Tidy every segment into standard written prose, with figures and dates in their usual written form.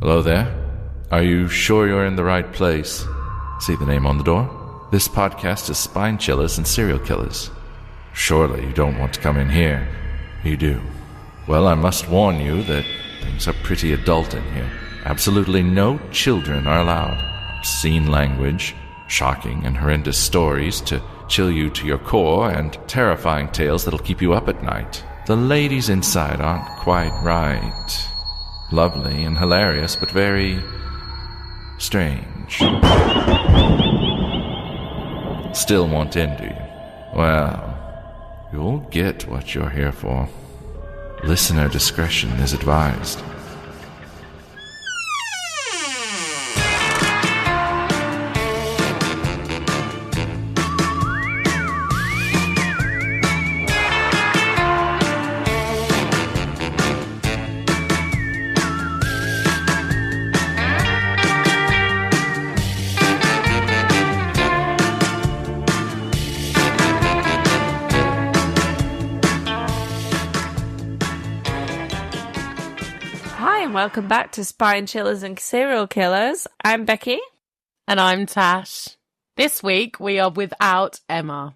Hello there. Are you sure you're in the right place? See the name on the door? This podcast is Spine Chillers and Serial Killers. Surely you don't want to come in here. You do. Well, I must warn you that things are pretty adult in here. Absolutely no children are allowed. Obscene language, shocking and horrendous stories to chill you to your core, and terrifying tales that'll keep you up at night. The ladies inside aren't quite right. Lovely and hilarious, but very strange. Still want in, do you? Well, you'll get what you're here for. Listener discretion is advised. Welcome back to Spine Chillers and Serial Killers. I'm Becky. And I'm Tash. This week we are without Emma.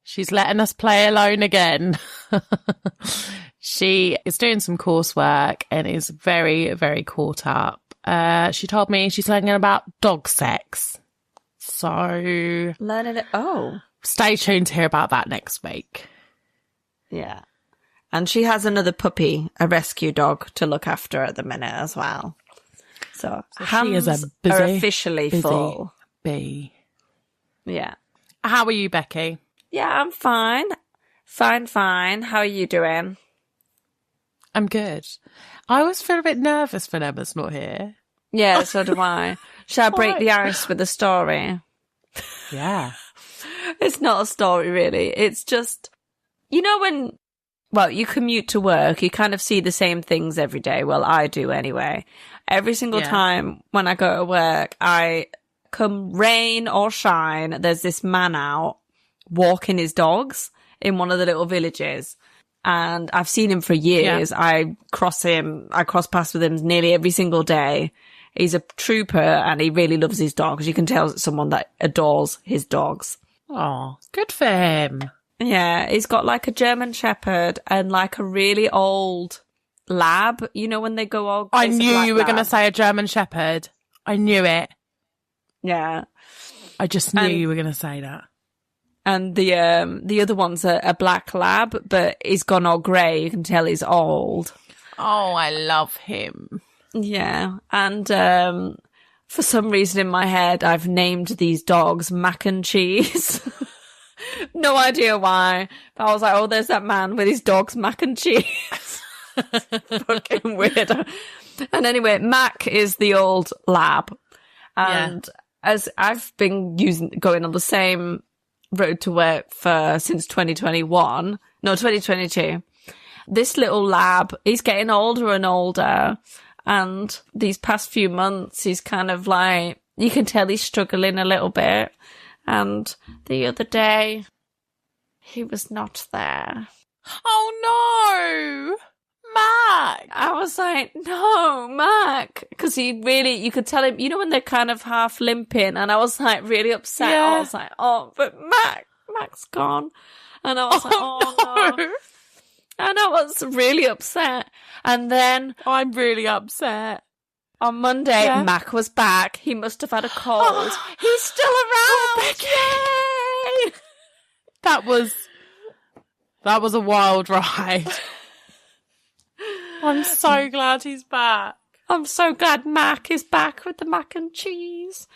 She's letting us play alone again. She is doing some coursework and is very, very caught up. She told me she's learning about dog sex. So... Learning it... Oh. Stay tuned to hear about that next week. Yeah. And she has another puppy, a rescue dog, to look after at the minute as well. So hands she is a are officially full. Bee. Yeah. How are you, Becky? Yeah, I'm fine. Fine. How are you doing? I'm good. I always feel a bit nervous when Emma's not here. Yeah, so do I. Shall I break the ice with a story? Yeah. It's not a story, really. It's just, you know when... Well, you commute to work, you kind of see the same things every day. Well, I do anyway. Every single time when I go to work, I come rain or shine, there's this man out walking his dogs in one of the little villages. And I've seen him for years. Yeah. I cross paths with him nearly every single day. He's a trooper and he really loves his dogs. You can tell it's someone that adores his dogs. Oh, good for him. Yeah, he's got like a German Shepherd and like a really old lab. You know when they go all... I knew you were going to say a German Shepherd. I knew it. Yeah. I just knew you were going to say that. And the other one's a black lab, but he's gone all grey. You can tell he's old. Oh, I love him. Yeah. And for some reason in my head, I've named these dogs Mac and Cheese. No idea why. But I was like, oh, there's that man with his dog's mac and cheese. Fucking weird. And anyway, Mac is the old lab. And as I've been going on the same road to work since 2022. This little lab, he's getting older and older. And these past few months, he's kind of like, you can tell he's struggling a little bit. And the other day, he was not there. Oh, no! Mac! I was like, no, Mac. Because you could tell him, you know when they're kind of half limping, and I was like really upset. Yeah. I was like, oh, but Mac's gone. And I was like, oh no. And I was really upset. And then... I'm really upset. On Monday, Mac was back. He must have had a cold. He's still around! Yay! That was a wild ride. I'm so glad he's back. I'm so glad Mac is back with the mac and cheese.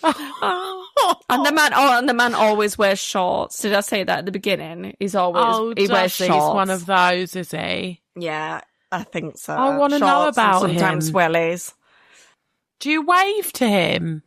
And the man always wears shorts. Did I say that at the beginning? He wears shorts. He's one of those, is he? Yeah, I think so. I want to know about him. Sometimes wellies. Do you wave to him?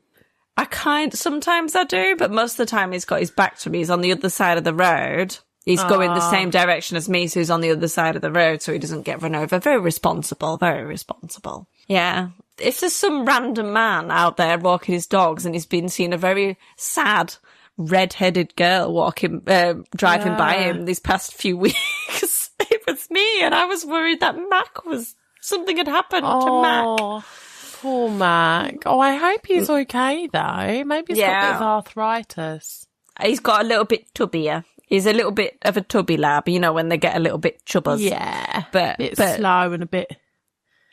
Sometimes I do, but most of the time he's got his back to me. He's on the other side of the road. He's going the same direction as me, so he's on the other side of the road so he doesn't get run over. Very responsible, very responsible. Yeah. If there's some random man out there walking his dogs and he's been seeing a very sad red-headed girl driving by him these past few weeks, it was me, and I was worried that something had happened to Mac. Poor Mac. Oh, I hope he's okay, though. Maybe he's got a bit of arthritis. He's got a little bit tubbier. He's a little bit of a tubby lab, you know, when they get a little bit chubbers. Yeah. But a bit slow and a bit...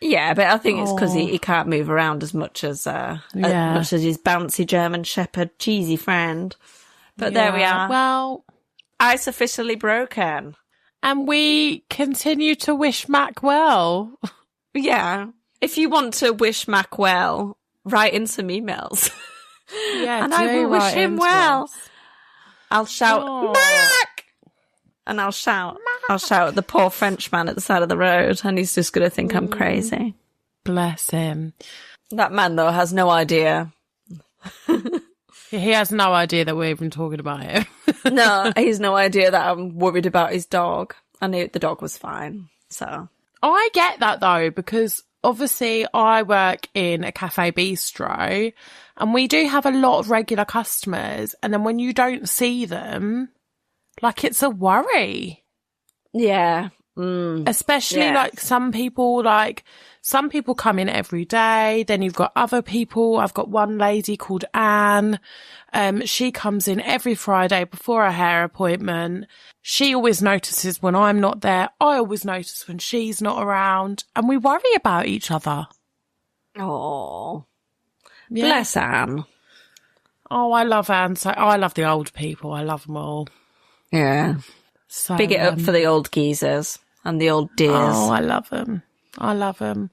Yeah, but I think it's because he can't move around as much as his bouncy German Shepherd cheesy friend. But there we are. Well, ice officially broken. And we continue to wish Mac well. Yeah. If you want to wish Mac well, write in some emails. Yeah, and I will wish him well. I'll shout, Mac! And I'll shout at the poor Frenchman at the side of the road, and he's just going to think I'm crazy. Bless him. That man, though, has no idea. He has no idea that we're even talking about him. No, he's no idea that I'm worried about his dog. I knew the dog was fine, so. I get that, though, because obviously I work in a cafe bistro, and we do have a lot of regular customers, and then when you don't see them, like, it's a worry. Yeah. Especially like some people come in every day. Then you've got other people. I've got one lady called Anne. She comes in every Friday before a hair appointment. She always notices when I'm not there. I always notice when she's not around, and we worry about each other. Oh, bless Anne. Oh, I love Anne. So I love the old people. I love them all. Yeah. So, big it up for the old geezers and the old dears. Oh, I love them.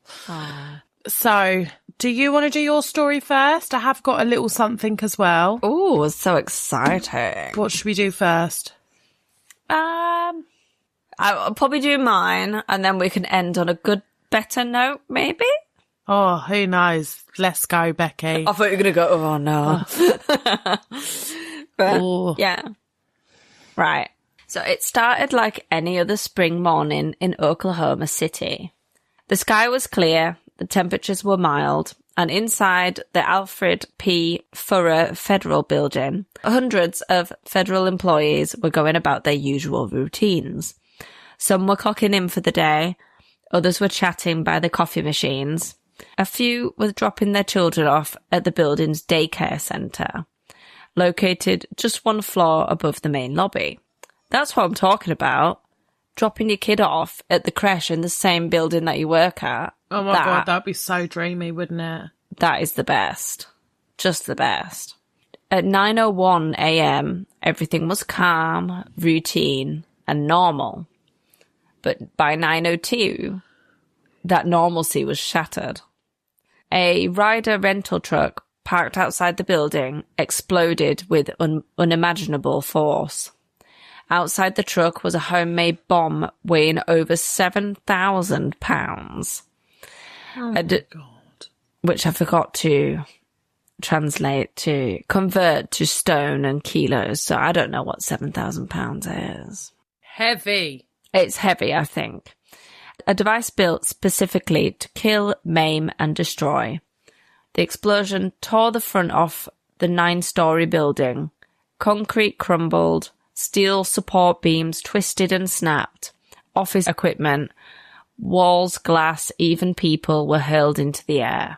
So, do you want to do your story first? I have got a little something as well. Oh, it's so exciting. What should we do first? I'll probably do mine, and then we can end on a good, better note, maybe? Oh, who knows? Let's go, Becky. I thought you were going to go, oh, no. But, yeah. Right. So it started like any other spring morning in Oklahoma City. The sky was clear, the temperatures were mild, and inside the Alfred P. Furrer Federal Building, hundreds of federal employees were going about their usual routines. Some were clocking in for the day, others were chatting by the coffee machines. A few were dropping their children off at the building's daycare centre, located just one floor above the main lobby. That's what I'm talking about. Dropping your kid off at the creche in the same building that you work at. Oh my God, that'd be so dreamy, wouldn't it? That is the best. Just the best. At 9:01 a.m., everything was calm, routine, and normal. But by 9:02, that normalcy was shattered. A Ryder rental truck parked outside the building exploded with unimaginable force. Outside the truck was a homemade bomb weighing over 7,000 pounds. Oh my God. Which I forgot to convert to stone and kilos. So I don't know what 7,000 pounds is. Heavy. It's heavy, I think. A device built specifically to kill, maim, and destroy. The explosion tore the front off the 9-story building. Concrete crumbled. Steel support beams twisted and snapped. Office equipment, walls, glass, even people were hurled into the air.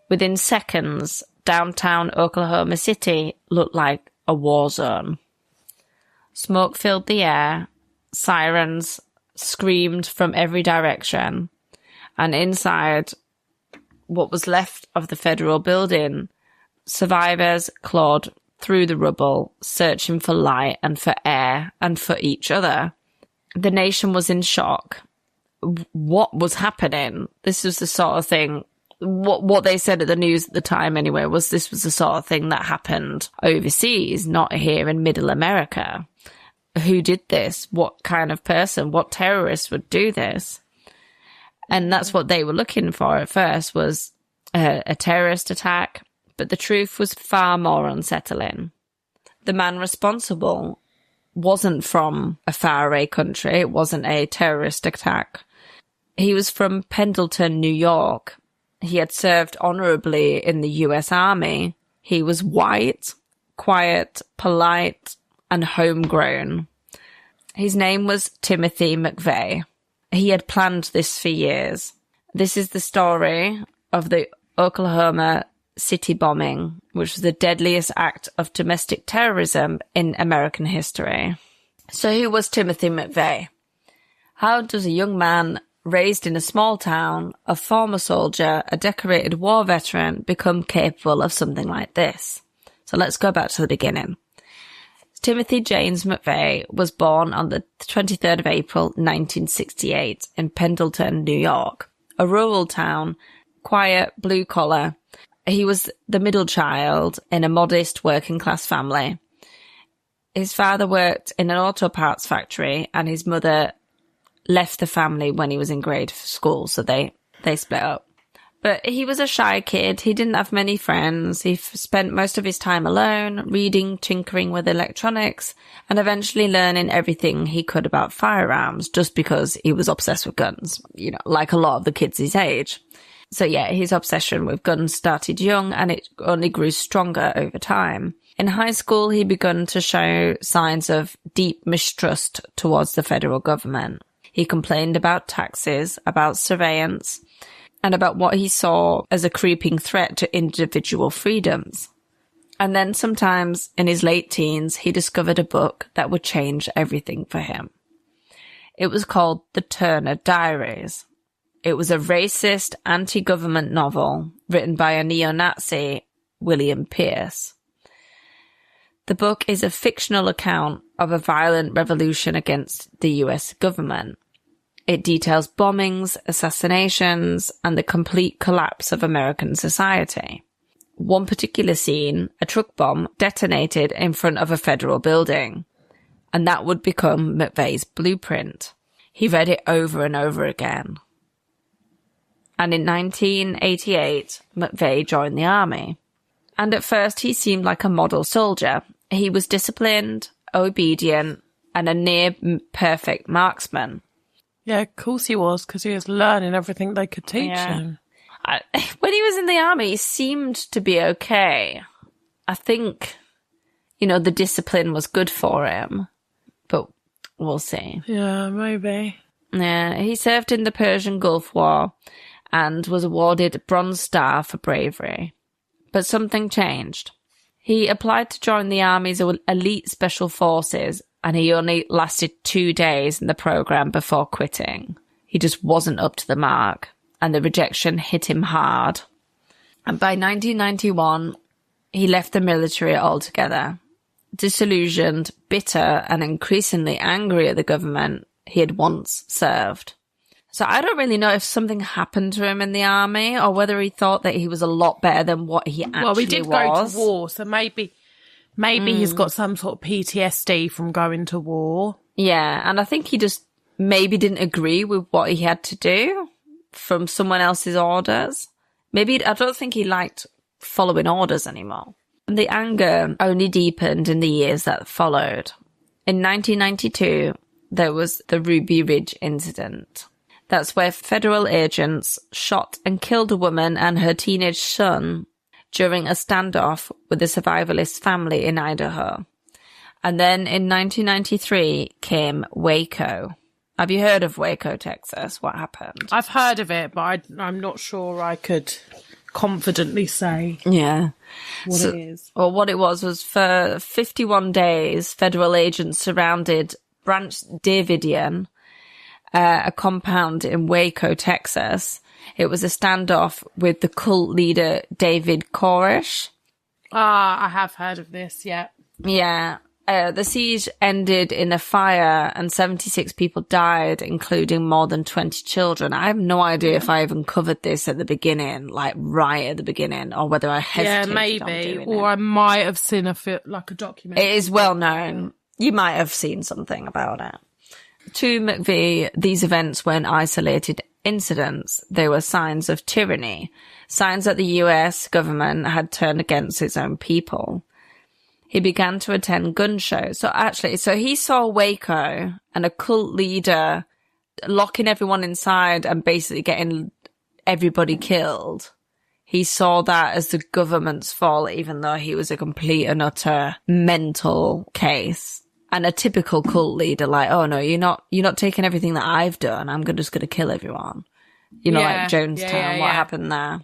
Within seconds, downtown Oklahoma City looked like a war zone. Smoke filled the air, sirens screamed from every direction, and inside what was left of the federal building, survivors clawed through the rubble, searching for light and for air and for each other. The nation was in shock. What was happening? This was the sort of thing, what they said at the news at the time anyway, was this was the sort of thing that happened overseas, not here in middle America. Who did this? What kind of person, what terrorist would do this? And that's what they were looking for at first, was a terrorist attack. But the truth was far more unsettling. The man responsible wasn't from a faraway country. It wasn't a terrorist attack. He was from Pendleton, New York. He had served honorably in the U.S. Army. He was white, quiet, polite, and homegrown. His name was Timothy McVeigh. He had planned this for years. This is the story of the Oklahoma City bombing, which was the deadliest act of domestic terrorism in American history. So who was Timothy McVeigh? How does a young man raised in a small town, a former soldier, a decorated war veteran, become capable of something like this? So let's go back to the beginning. Timothy James McVeigh was born on the 23rd of April, 1968 in Pendleton, New York, a rural town, quiet, blue collar. He was the middle child in a modest working class family. His father worked in an auto parts factory and his mother left the family when he was in grade school, so they split up. But he was a shy kid. He didn't have many friends. He spent most of his time alone, reading, tinkering with electronics, and eventually learning everything he could about firearms just because he was obsessed with guns, you know, like a lot of the kids his age. So yeah, his obsession with guns started young and it only grew stronger over time. In high school, he began to show signs of deep mistrust towards the federal government. He complained about taxes, about surveillance, and about what he saw as a creeping threat to individual freedoms. And then sometimes in his late teens, he discovered a book that would change everything for him. It was called The Turner Diaries. It was a racist, anti-government novel written by a neo-Nazi, William Pierce. The book is a fictional account of a violent revolution against the US government. It details bombings, assassinations, and the complete collapse of American society. One particular scene, a truck bomb detonated in front of a federal building, and that would become McVeigh's blueprint. He read it over and over again. And in 1988, McVeigh joined the army. And at first he seemed like a model soldier. He was disciplined, obedient, and a near-perfect marksman. Yeah, of course he was, because he was learning everything they could teach him. When he was in the army, he seemed to be okay. I think, you know, the discipline was good for him, but we'll see. Yeah, maybe. Yeah, he served in the Persian Gulf War and was awarded a Bronze Star for bravery. But something changed. He applied to join the Army's elite special forces, and he only lasted 2 days in the program before quitting. He just wasn't up to the mark, and the rejection hit him hard. And by 1991, he left the military altogether. Disillusioned, bitter, and increasingly angry at the government he had once served. So I don't really know if something happened to him in the army or whether he thought that he was a lot better than what he actually was. Well, he did go to war, so maybe he's got some sort of PTSD from going to war. Yeah, and I think he just maybe didn't agree with what he had to do from someone else's orders. Maybe I don't think he liked following orders anymore. And the anger only deepened in the years that followed. In 1992, there was the Ruby Ridge incident. That's where federal agents shot and killed a woman and her teenage son during a standoff with a survivalist family in Idaho. And then in 1993 came Waco. Have you heard of Waco, Texas? What happened? I've heard of it, but I'm not sure I could confidently say what it is. Well, what it was for 51 days, federal agents surrounded Branch Davidian, a compound in Waco, Texas. It was a standoff with the cult leader David Koresh. I have heard of this, yeah. Yeah. The siege ended in a fire and 76 people died, including more than 20 children. I have no idea if I even covered this at the beginning, like right at the beginning, or whether I hesitated. Yeah, maybe. Or I might have seen a documentary. It is well known. You might have seen something about it. To McVeigh, these events weren't isolated incidents. They were signs of tyranny, signs that the US government had turned against its own people. He began to attend gun shows. So he saw Waco and a cult leader locking everyone inside and basically getting everybody killed. He saw that as the government's fault, even though he was a complete and utter mental case. And a typical cult leader, like, oh no, you're not taking everything that I've done. I'm just going to kill everyone. You know, like Jonestown, what happened there.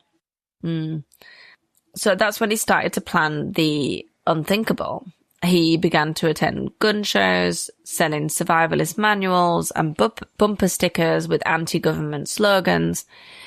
So that's when he started to plan the unthinkable. He began to attend gun shows, selling survivalist manuals and bumper stickers with anti-government slogans.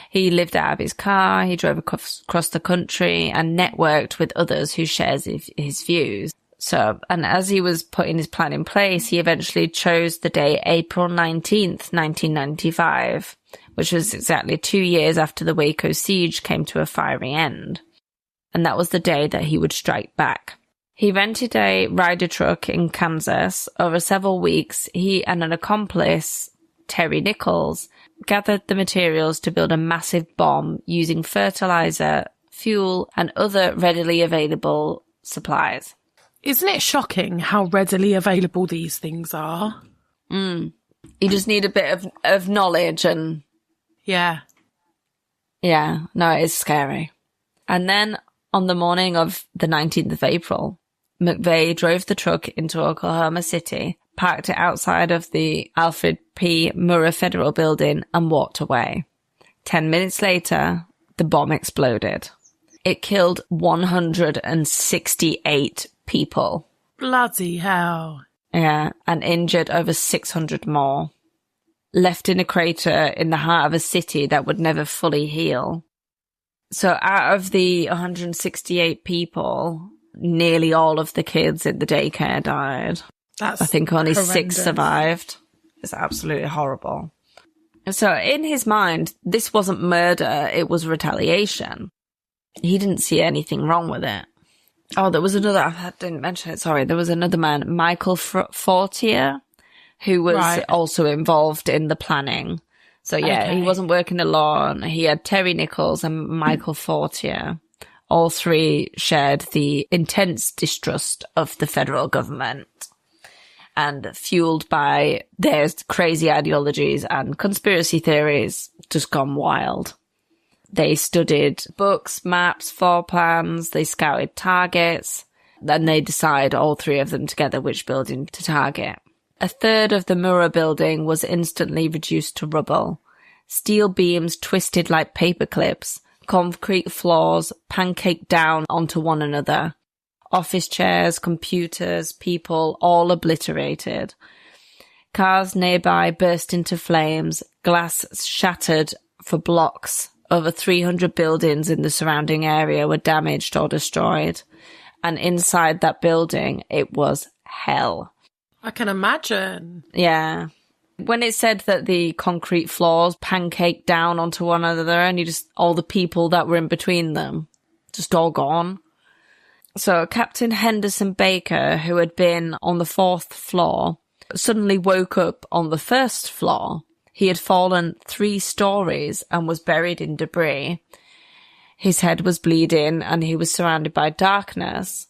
He lived out of his car, he drove across the country and networked with others who shares his views. So, and as he was putting his plan in place, he eventually chose the day April 19th, 1995, which was exactly 2 years after the Waco siege came to a fiery end. And that was the day that he would strike back. He rented a Ryder truck in Kansas. Over several weeks, he and an accomplice, Terry Nichols, gathered the materials to build a massive bomb using fertilizer, fuel, and other readily available supplies. Isn't it shocking how readily available these things are? You just need a bit of knowledge and... Yeah. Yeah, no, it is scary. And then on the morning of the 19th of April, McVeigh drove the truck into Oklahoma City, parked it outside of the Alfred P. Murrah Federal Building, and walked away. 10 minutes later, the bomb exploded. It killed 168 people. Bloody hell. Yeah, and injured over 600 more. Left in a crater in the heart of a city that would never fully heal. So out of the 168 people, nearly all of the kids in the daycare died. I think only horrendous. 6 survived. It's absolutely horrible. So in his mind, this wasn't murder, it was retaliation. He didn't see anything wrong with it. Oh, there was another, I didn't mention it, sorry. There was another man, Michael Fortier, who was also involved in the planning. So yeah, He wasn't working alone. He had Terry Nichols and Michael Fortier. All three shared the intense distrust of the federal government and fueled by their crazy ideologies and conspiracy theories just gone wild. They studied books, maps, floor plans, they scouted targets, then they decide, all three of them together, which building to target. A third of the Murrah building was instantly reduced to rubble. Steel beams twisted like paper clips, concrete floors pancaked down onto one another. Office chairs, computers, people, all obliterated. Cars nearby burst into flames, glass shattered for blocks. Over 300 buildings in the surrounding area were damaged or destroyed. And inside that building, it was hell. I can imagine. Yeah. When it said that the concrete floors pancaked down onto one another and all the people that were in between them, just all gone. So Captain Henderson Baker, who had been on the 4th floor, suddenly woke up on the 1st floor. He had fallen 3 stories and was buried in debris. His head was bleeding and he was surrounded by darkness.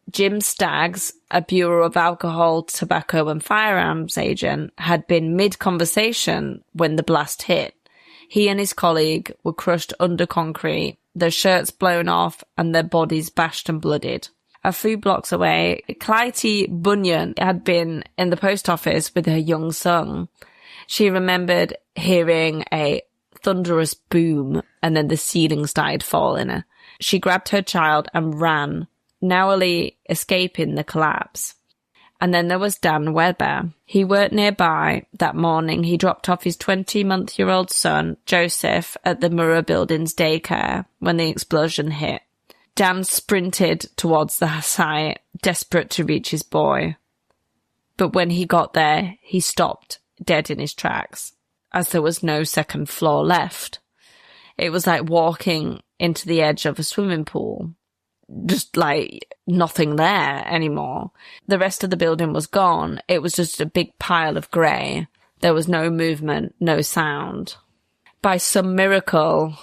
Jim Staggs, a Bureau of Alcohol, Tobacco and Firearms agent, had been mid-conversation when the blast hit. He and his colleague were crushed under concrete, their shirts blown off and their bodies bashed and bloodied. A few blocks away, Clytie Bunyan had been in the post office with her young son. She remembered hearing a thunderous boom and then the ceiling started falling. She grabbed her child and ran, narrowly escaping the collapse. And then there was Dan Weber. He worked nearby. That morning, he dropped off his 20-month-old son, Joseph, at the Murrah Building's daycare when the explosion hit. Dan sprinted towards the site, desperate to reach his boy. But when he got there, he stopped, dead in his tracks, as there was no second floor left. It was like walking into the edge of a swimming pool. Just like nothing there anymore. The rest of the building was gone. It was just a big pile of grey. There was no movement, no sound. By some miracle,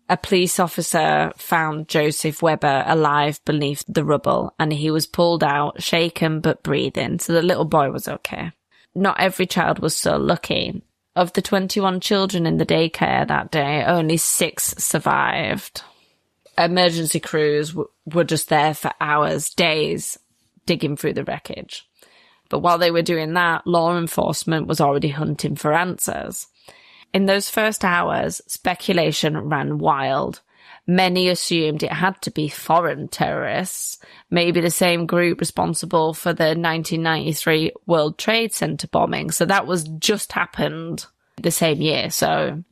a police officer found Joseph Weber alive beneath the rubble, and he was pulled out, shaken but breathing, so the little boy was okay. Not every child was so lucky. Of the 21 children in the daycare that day, only 6 survived. Emergency crews were just there for hours, days, digging through the wreckage. But while they were doing that, law enforcement was already hunting for answers. In those first hours, speculation ran wild. Many assumed it had to be foreign terrorists, maybe the same group responsible for the 1993 World Trade Center bombing. So that was just happened the same year. So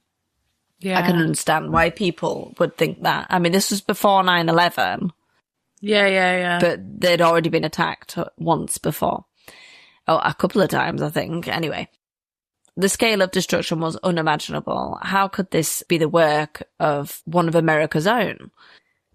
yeah, I can understand why people would think that. I mean, this was before 9/11. Yeah. But they'd already been attacked once before. Oh, a couple of times, I think. Anyway. The scale of destruction was unimaginable. How could this be the work of one of America's own?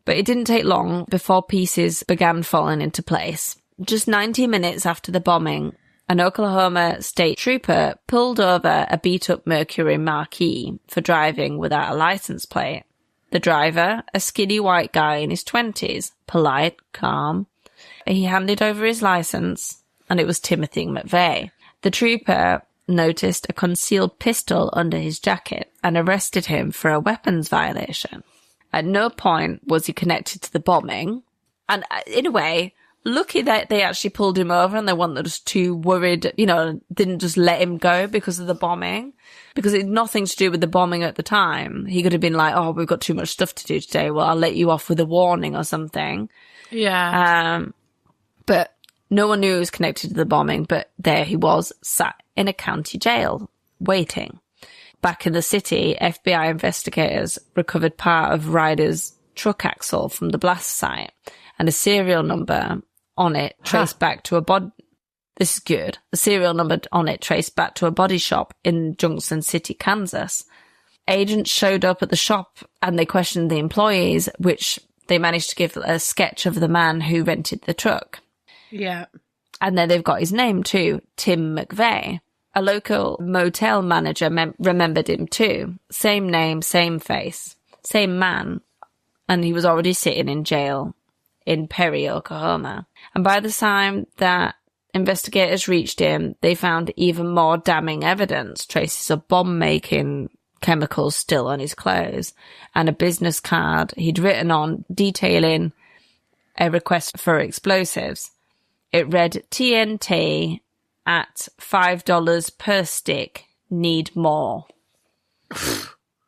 But it didn't take long before pieces began falling into place. Just 90 minutes after the bombing, an Oklahoma state trooper pulled over a beat-up Mercury Marquis for driving without a license plate. The driver, a skinny white guy in his 20s, polite, calm. He handed over his license, and it was Timothy McVeigh. The trooper noticed a concealed pistol under his jacket and arrested him for a weapons violation. At no point was he connected to the bombing. And in a way, lucky that they actually pulled him over and they weren't just too worried, didn't just let him go because of the bombing. Because it had nothing to do with the bombing at the time. He could have been like, oh, we've got too much stuff to do today. Well, I'll let you off with a warning or something. Yeah. But no one knew he was connected to the bombing, but there he was, sat in a county jail, waiting. Back in the city, FBI investigators recovered part of Ryder's truck axle from the blast site, and a serial number on it traced back to a body. This is good. A serial number on it traced back to a body shop in Junction City, Kansas. Agents showed up at the shop and they questioned the employees, which they managed to give a sketch of the man who rented the truck. Yeah. And then they've got his name too, Tim McVeigh. A local motel manager remembered him too. Same name, same face, same man. And he was already sitting in jail in Perry, Oklahoma. And by the time that investigators reached him, they found even more damning evidence, traces of bomb-making chemicals still on his clothes, and a business card he'd written on detailing a request for explosives. It read, TNT at $5 per stick, need more.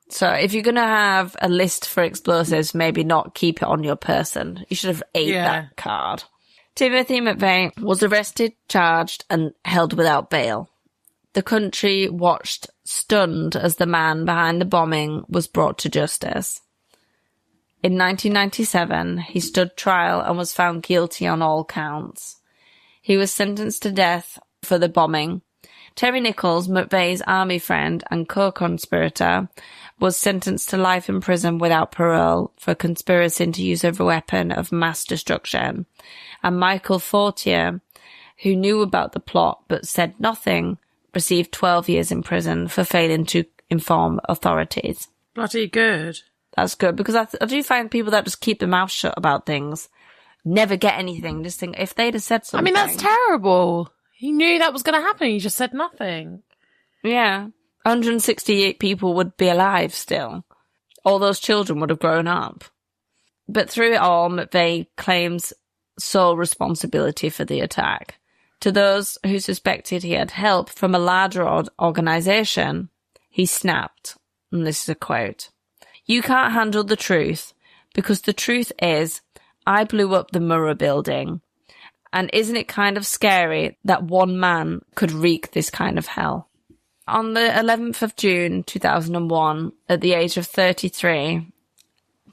So if you're going to have a list for explosives, maybe not keep it on your person. You should have ate that card. Timothy McVeigh was arrested, charged, and held without bail. The country watched stunned as the man behind the bombing was brought to justice. In 1997, he stood trial and was found guilty on all counts. He was sentenced to death for the bombing. Terry Nichols, McVeigh's army friend and co-conspirator, was sentenced to life in prison without parole for conspiracy to use a weapon of mass destruction. And Michael Fortier, who knew about the plot but said nothing, received 12 years in prison for failing to inform authorities. Bloody good. That's good, because I do find people that just keep their mouth shut about things never get anything. Just think, if they'd have said something. I mean, that's terrible. He knew that was going to happen. He just said nothing. Yeah. 168 people would be alive still. All those children would have grown up. But through it all, McVeigh claims sole responsibility for the attack. To those who suspected he had help from a larger organisation, he snapped. And this is a quote. You can't handle the truth, because the truth is, I blew up the Murrah building. And isn't it kind of scary that one man could wreak this kind of hell? On the 11th of June 2001, at the age of 33,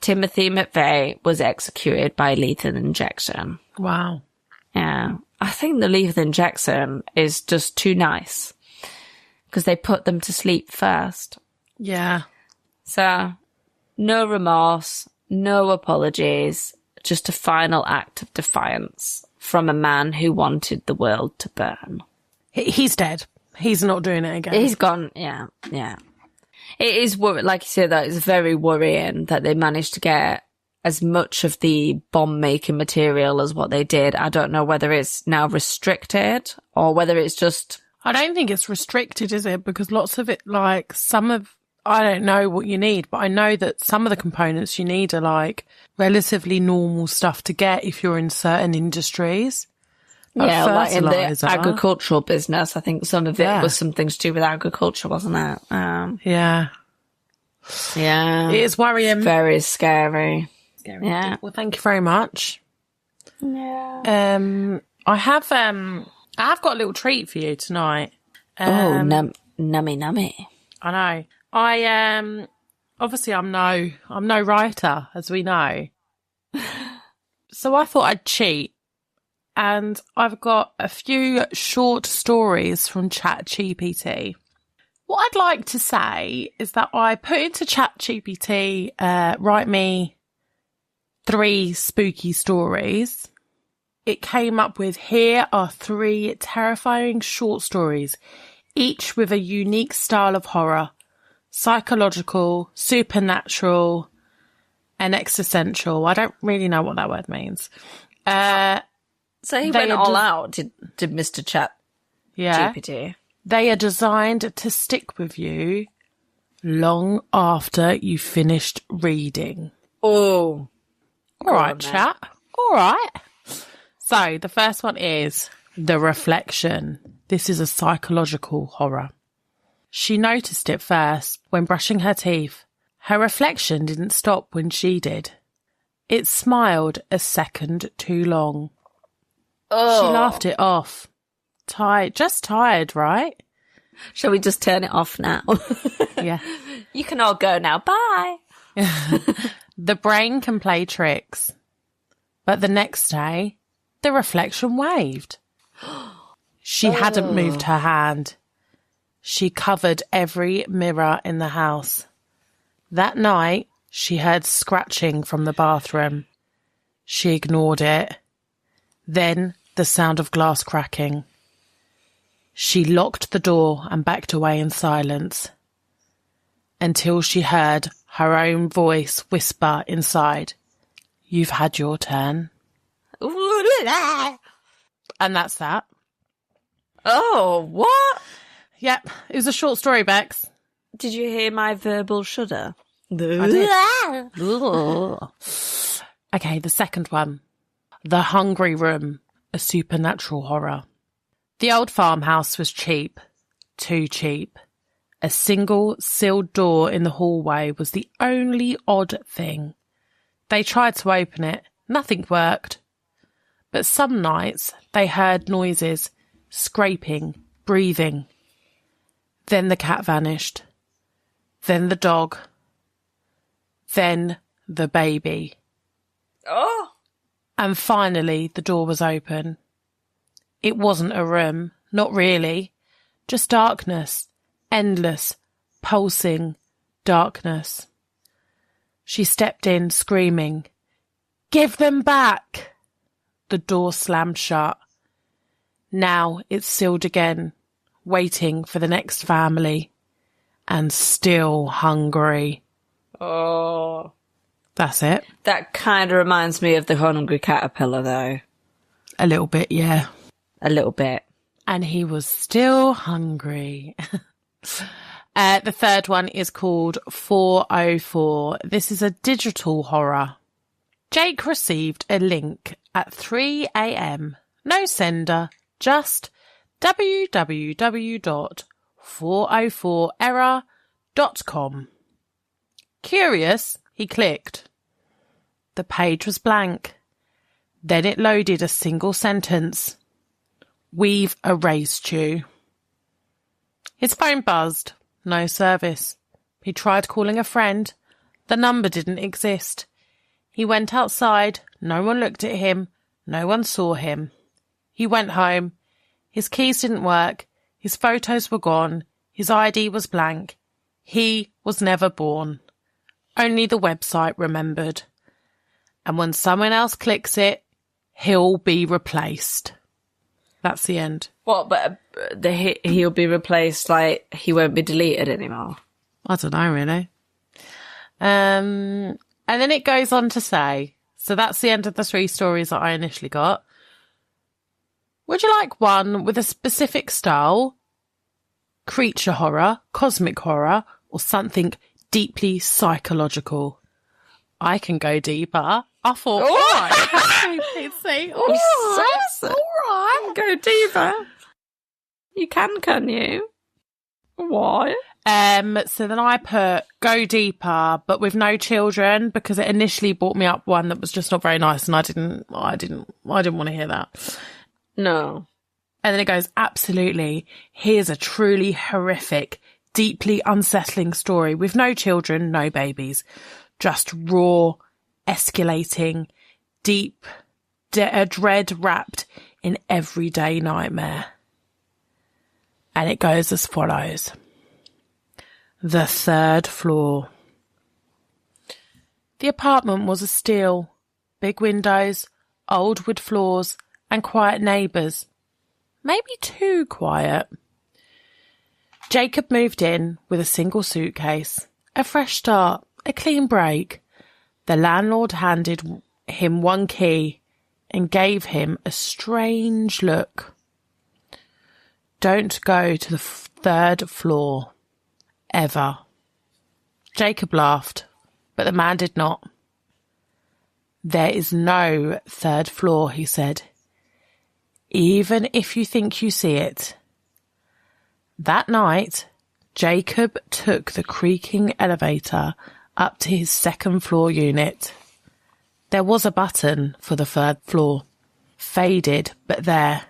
Timothy McVeigh was executed by lethal injection. Wow. Yeah. I think the lethal injection is just too nice, because they put them to sleep first. Yeah. So, no remorse, no apologies, just a final act of defiance from a man who wanted the world to burn. He's dead. He's not doing it again. He's gone, yeah. It is, like you said, that it's very worrying that they managed to get as much of the bomb-making material as what they did. I don't know whether it's now restricted or whether it's just... I don't think it's restricted, is it? Because lots of it, like, I don't know what you need, but I know that some of the components you need are, like, relatively normal stuff to get if you're in certain industries. Yeah, like in the agricultural business. I think some of it was something to do with agriculture, wasn't it? Yeah. Yeah. It is worrying. It's very scary. Yeah. Well, thank you very much. Yeah. I've got a little treat for you tonight. Nummy nummy. I know. I obviously I'm no writer, as we know. So I thought I'd cheat, and I've got a few short stories from ChatGPT. What I'd like to say is that I put into ChatGPT, write me 3 spooky stories. It came up with, here are 3 terrifying short stories, each with a unique style of horror: psychological, supernatural, and existential. I don't really know what that word means. So he went all out, did Mr. Chat GPT. They are designed to stick with you long after you finished reading. Oh. All right, chat. All right. So the first one is The Reflection. This is a psychological horror. She noticed it first when brushing her teeth. Her reflection didn't stop when she did. It smiled a second too long. Oh. She laughed it off. Just tired, right? Shall we just turn it off now? Yeah. You can all go now. Bye. The brain can play tricks. But the next day, the reflection waved. She hadn't moved her hand. She covered every mirror in the house. That night, she heard scratching from the bathroom. She ignored it. Then the sound of glass cracking. She locked the door and backed away in silence until she heard her own voice whisper inside, "You've had your turn." And that's that. Oh, what? Yep, it was a short story, Bex. Did you hear my verbal shudder? I did. Okay, the second one. The Hungry Room, a supernatural horror. The old farmhouse was cheap. Too cheap. A single sealed door in the hallway was the only odd thing. They tried to open it. Nothing worked. But some nights they heard noises, scraping, breathing. Then the cat vanished. Then the dog. Then the baby. Oh! And finally the door was open. It wasn't a room, not really. Just darkness. Endless, pulsing darkness. She stepped in, screaming, "Give them back!" The door slammed shut. Now it's sealed again, waiting for the next family. And still hungry. Oh. That's it. That kind of reminds me of the hungry caterpillar, though. A little bit, yeah. A little bit. And he was still hungry. The third one is called 404. This is a digital horror. Jake received a link at 3 a.m. No sender, just www.404error.com. Curious, he clicked. The page was blank. Then it loaded a single sentence. "We've erased you." His phone buzzed. No service. He tried calling a friend. The number didn't exist. He went outside. No one looked at him. No one saw him. He went home. His keys didn't work. His photos were gone. His ID was blank. He was never born. Only the website remembered. And when someone else clicks it, he'll be replaced. That's the end. What, but he'll be replaced, like, he won't be deleted anymore? I don't know, really. And then it goes on to say, so that's the end of the 3 stories that I initially got. Would you like one with a specific style? Creature horror, cosmic horror, or something deeply psychological? I can go deeper. I thought, all right. PC. All right. Go deeper. You can you? Why? So then I put go deeper, but with no children, because it initially brought me up one that was just not very nice, and I didn't want to hear that. No. And then it goes, absolutely. Here's a truly horrific, deeply unsettling story with no children, no babies, just raw, escalating, deep, dread wrapped in everyday nightmare. And it goes as follows. The 3rd floor. The apartment was a steal. Big windows, old wood floors, and quiet neighbours. Maybe too quiet. Jacob moved in with a single suitcase. A fresh start, a clean break. The landlord handed him one key and gave him a strange look. Don't go to the 3rd floor. Ever. Jacob laughed, but the man did not. There is no 3rd floor, he said. Even if you think you see it. That night, Jacob took the creaking elevator up to his 2nd floor unit. There was a button for the 3rd floor. Faded, but there.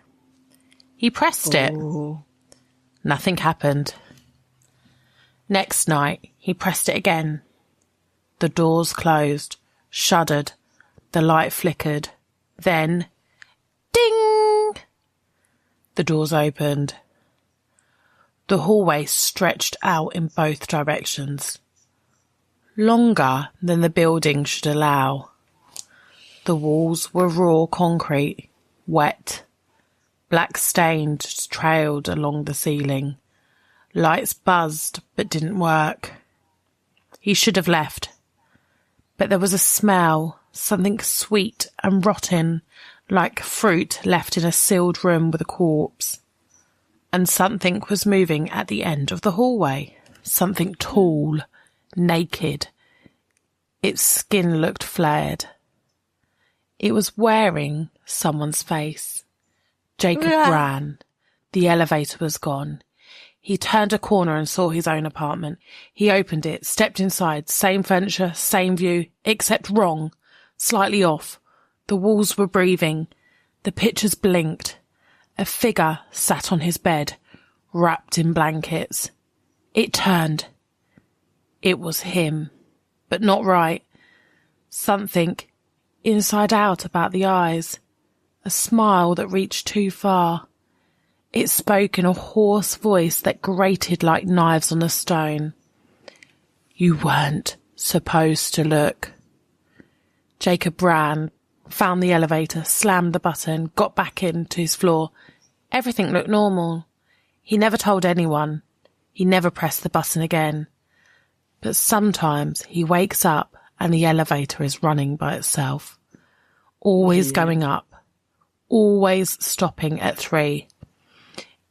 He pressed it. Ooh. Nothing happened. Next night, he pressed it again. The doors closed, shuddered, the light flickered. Then, ding! The doors opened. The hallway stretched out in both directions. Longer than the building should allow. The walls were raw concrete, wet. Black stains trailed along the ceiling. Lights buzzed but didn't work. He should have left. But there was a smell, something sweet and rotten, like fruit left in a sealed room with a corpse. And something was moving at the end of the hallway. Something tall, naked. Its skin looked flared. It was wearing someone's face. Jacob ran. The elevator was gone. He turned a corner and saw his own apartment. He opened it, stepped inside. Same furniture, same view, except wrong. Slightly off. The walls were breathing. The pictures blinked. A figure sat on his bed, wrapped in blankets. It turned. It was him, but not right. Something inside out about the eyes. A smile that reached too far. It spoke in a hoarse voice that grated like knives on a stone. You weren't supposed to look. Jacob ran, found the elevator, slammed the button, got back into his floor. Everything looked normal. He never told anyone. He never pressed the button again. But sometimes he wakes up and the elevator is running by itself. Always going up. Always stopping at 3.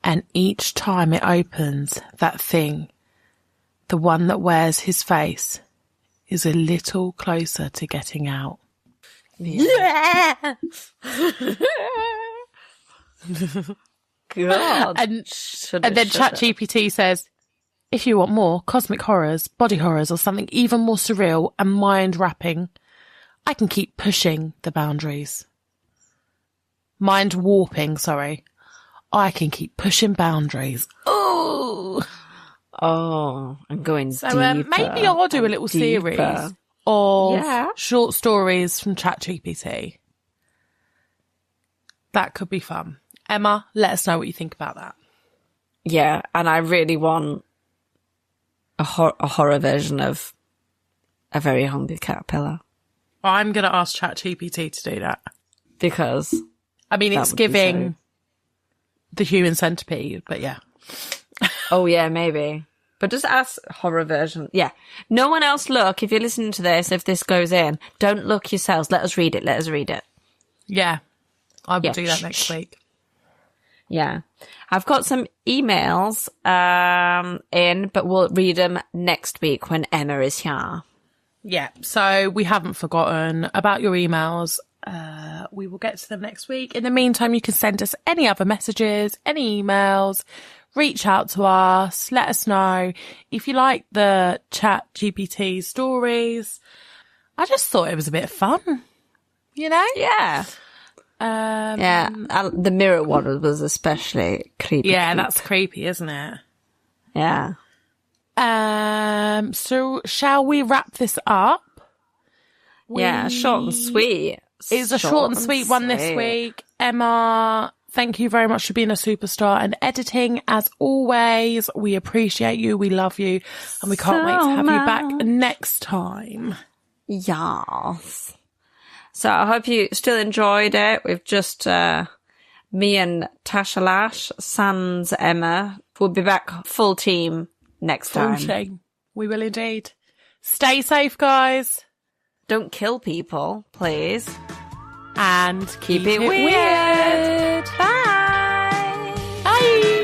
And each time it opens, that thing, the one that wears his face, is a little closer to getting out. Yeah. God. And then ChatGPT says, if you want more cosmic horrors, body horrors, or something even more surreal and mind-wrapping, I can keep pushing the boundaries. Mind-warping, sorry. I can keep pushing boundaries. Oh, I'm going so deeper. maybe I'll do a little series of short stories from ChatGPT. That could be fun. Emma, let us know what you think about that. Yeah, and I really want a horror version of A Very Hungry Caterpillar. I'm going to ask ChatGPT to do that. Because I mean, it's giving the human centipede, but yeah. Oh, yeah, maybe. But just ask horror version. Yeah. No one else look. If you're listening to this, if this goes in, don't look yourselves. Let us read it. Let us read it. Yeah. I will do that next week. Yeah. I've got some emails in, but we'll read them next week when Emma is here. Yeah. So we haven't forgotten about your emails. We will get to them next week. In the meantime, you can send us any other messages, any emails, reach out to us. Let us know if you like the Chat GPT stories. I just thought it was a bit of fun, you know? Yeah. The mirror one was especially creepy. Yeah, that's creepy, isn't it? Yeah. So shall we wrap this up? Yeah, short and sweet. It's a short and sweet one this week. Emma, thank you very much for being a superstar and editing. As always, we appreciate you, we love you, and we can't wait to have you back next time. Yes. So I hope you still enjoyed it. We've just me and Tash Lash, sans Emma. We'll be back full team next time. Full team. We will indeed. Stay safe, guys. Don't kill people, please. And keep it weird. Bye. Bye.